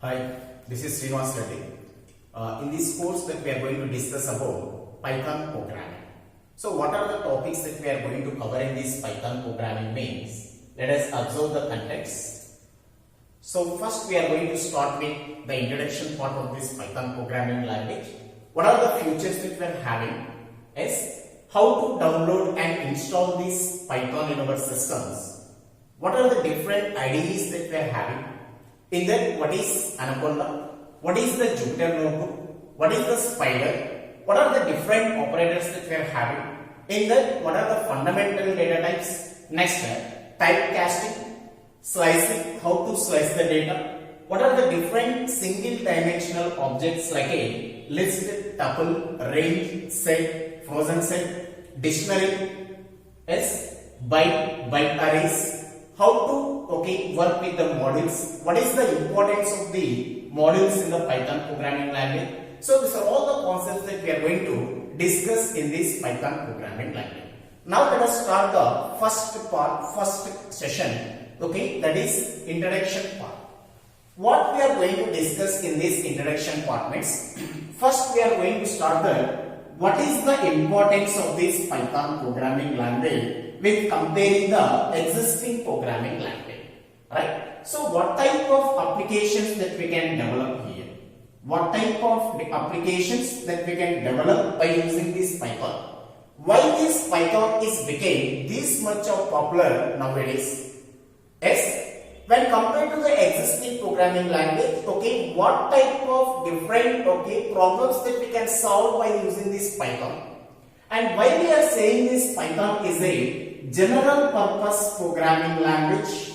Hi, this is Srinivas Reddy. In this course that we are going to discuss about Python programming. So what are the topics that we are going to cover in this Python programming means? Let us observe the context. So first we are going to start with the introduction part of this Python programming language. What are the features that we are having? Is how to download and install this Python in our systems. What are the different IDEs that we are having? In that, what is Anaconda? What is the Jupyter Notebook? What is the Spider? What are the different operators that we are having? In that, what are the fundamental data types? Next, typecasting, slicing, how to slice the data. What are the different single dimensional objects like a list, tuple, range, set, frozen set, dictionary, byte arrays. How to work with the modules. What is the importance of the modules in the Python programming language? So these are all the concepts that we are going to discuss in this Python programming language. Now let us start the first session. That is introduction part. What we are going to discuss in this introduction part means first we are going to start what is the importance of this Python programming language with comparing the existing programming language, right? So what type of applications that we can develop here? What type of applications that we can develop by using this Python? Why this Python is became this much of popular nowadays? Yes, when compared to the existing programming language, what type of different problems that we can solve by using this Python? And why we are saying this Python is a general purpose programming language.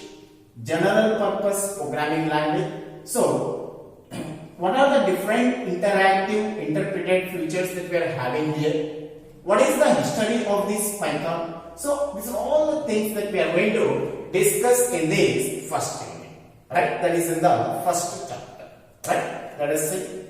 General purpose programming language. So, what are the different interactive interpreted features that we are having here? What is the history of this Python? So, these are all the things that we are going to discuss in this first unit. Right? That is in the first chapter. Right? Let us see.